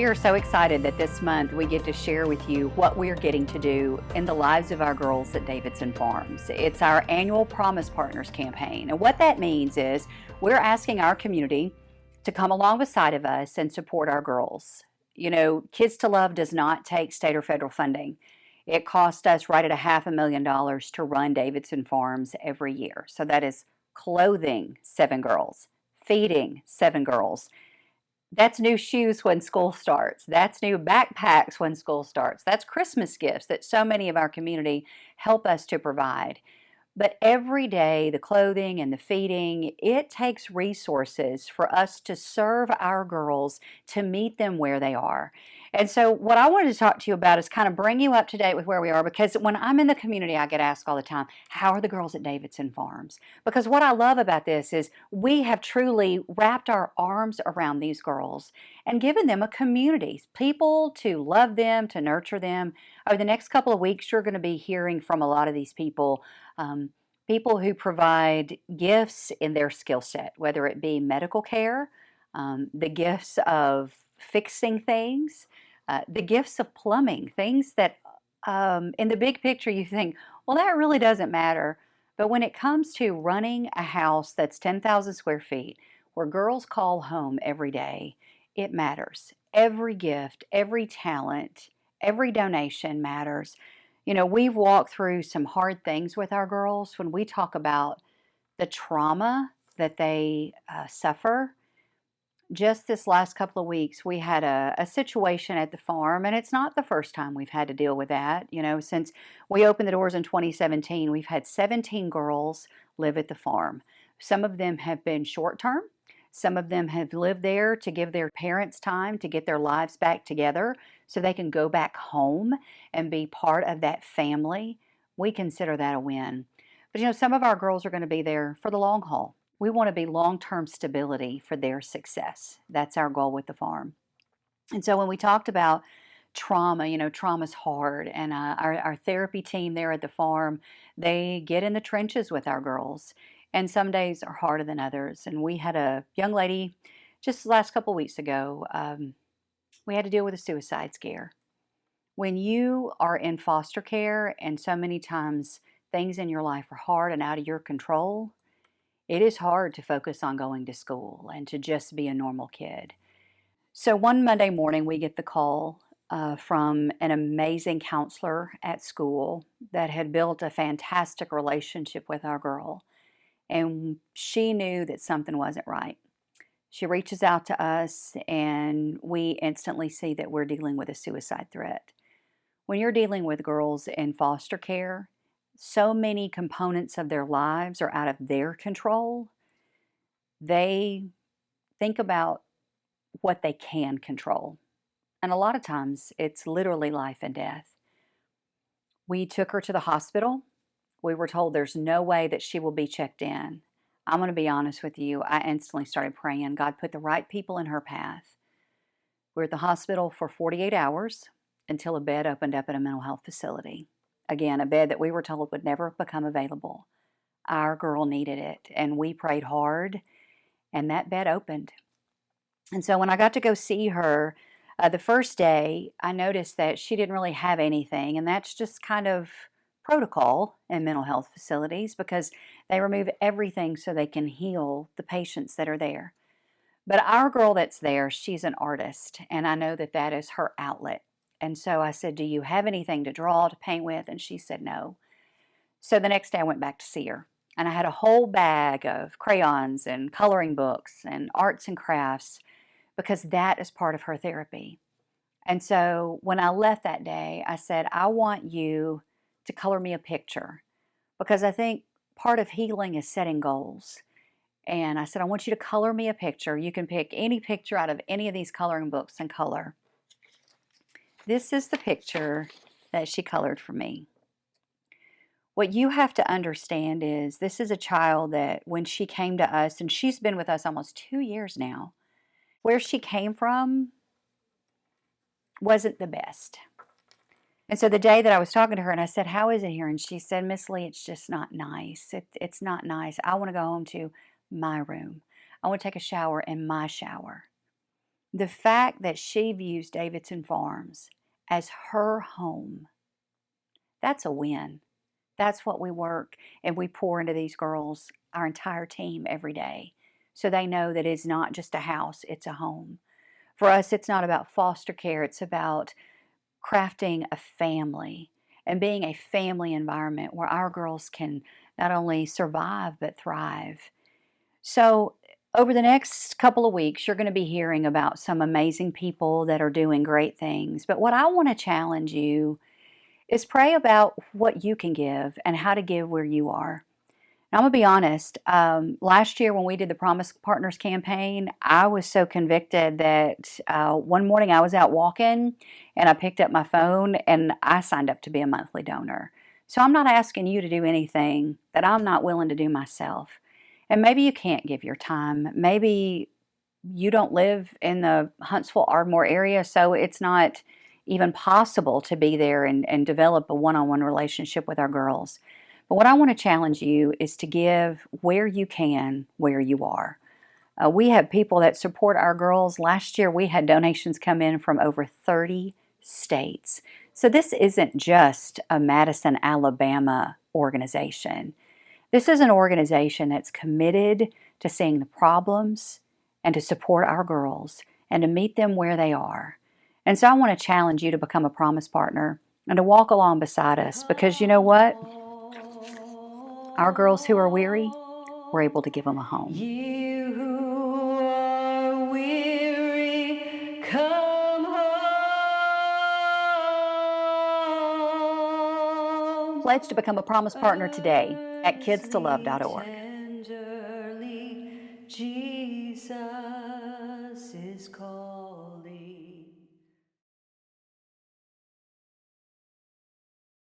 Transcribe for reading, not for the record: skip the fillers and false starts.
are so excited that this month we get to share with you what we're getting to do in the lives of our girls at Davidson Farms. It's our annual Promise Partners campaign. And what that means is we're asking our community to come along beside of us and support our girls. You know, Kids to Love does not take state or federal funding. It costs us right at $500,000 to run Davidson Farms every year. So that is clothing 7 girls, feeding 7 girls. That's new shoes when school starts. That's new backpacks when school starts. That's Christmas gifts that so many of our community help us to provide. But every day, the clothing and the feeding, it takes resources for us to serve our girls, to meet them where they are. And so what I wanted to talk to you about is kind of bring you up to date with where we are, because when I'm in the community, I get asked all the time, how are the girls at Davidson Farms? Because what I love about this is we have truly wrapped our arms around these girls and given them a community, people to love them, to nurture them. Over the next couple of weeks, you're going to be hearing from a lot of these people. People who provide gifts in their skill set, whether it be medical care, the gifts of fixing things, the gifts of plumbing, things that in the big picture you think, well, that really doesn't matter. But when it comes to running a house that's 10,000 square feet, where girls call home every day, it matters. Every gift, every talent, every donation matters. You know, we've walked through some hard things with our girls. When we talk about the trauma that they suffer, just this last couple of weeks, we had a situation at the farm, and it's not the first time we've had to deal with that. You know, since we opened the doors in 2017, we've had 17 girls live at the farm. Some of them have been short term. Some of them have lived there to give their parents time to get their lives back together so they can go back home and be part of that family. We consider that a win. But you know, some of our girls are going to be there for the long haul. We want to be long-term stability for their success. That's our goal with the farm. And so when we talked about trauma, you know, trauma's hard. And our therapy team there at the farm, they get in the trenches with our girls. And some days are harder than others. And we had a young lady just the last couple of weeks ago, we had to deal with a suicide scare. When you are in foster care and so many times things in your life are hard and out of your control, it is hard to focus on going to school and to just be a normal kid. So one Monday morning, we get the call from an amazing counselor at school that had built a fantastic relationship with our girl. And she knew that something wasn't right. She reaches out to us, and we instantly see that we're dealing with a suicide threat. When you're dealing with girls in foster care, so many components of their lives are out of their control. They think about what they can control. And a lot of times it's literally life and death. We took her to the hospital. We were told there's no way that she will be checked in. I'm going to be honest with you. I instantly started praying. God put the right people in her path. We were at the hospital for 48 hours until a bed opened up at a mental health facility. Again, a bed that we were told would never become available. Our girl needed it, and we prayed hard, and that bed opened. And so when I got to go see her the first day, I noticed that she didn't really have anything, and that's just kind of protocol in mental health facilities because they remove everything so they can heal the patients that are there. But our girl that's there, she's an artist, and I know that that is her outlet. And so I said, do you have anything to draw, to paint with? And she said no. So the next day I went back to see her, and I had a whole bag of crayons and coloring books and arts and crafts because that is part of her therapy. And so when I left that day, I said, I want you to color me a picture because I think part of healing is setting goals. And I said, I want you to color me a picture. You can pick any picture out of any of these coloring books and color. This is the picture that she colored for me. What you have to understand is this is a child that when she came to us, and she's been with us almost 2 years now, where she came from wasn't the best. And so the day that I was talking to her and I said, how is it here? And she said, Miss Lee, it's just not nice. It's not nice. I want to go home to my room. I want to take a shower in my shower. The fact that she views Davidson Farms as her home, that's a win. That's what we work and we pour into these girls, our entire team, every day. So they know that it's not just a house, it's a home. For us, it's not about foster care, it's about crafting a family and being a family environment where our girls can not only survive but thrive. So, over the next couple of weeks, you're going to be hearing about some amazing people that are doing great things. But what I want to challenge you is pray about what you can give and how to give where you are. Now, I'm going to be honest. Last year, when we did the Promise Partners campaign, I was so convicted that one morning I was out walking and I picked up my phone and I signed up to be a monthly donor. So I'm not asking you to do anything that I'm not willing to do myself. And maybe you can't give your time. Maybe you don't live in the Huntsville Ardmore area, so it's not even possible to be there and develop a one on one relationship with our girls. But what I want to challenge you is to give where you can, where you are. We have people that support our girls. Last year, we had donations come in from over 30 states. So this isn't just a Madison, Alabama organization. This is an organization that's committed to seeing the problems and to support our girls and to meet them where they are. And so I want to challenge you to become a Promise Partner and to walk along beside us, because you know what? Our girls who are weary, we're able to give them a home. You who are weary, come home. Pledge to become a Promise Partner today at kidstolove.org. Tenderly, Jesus.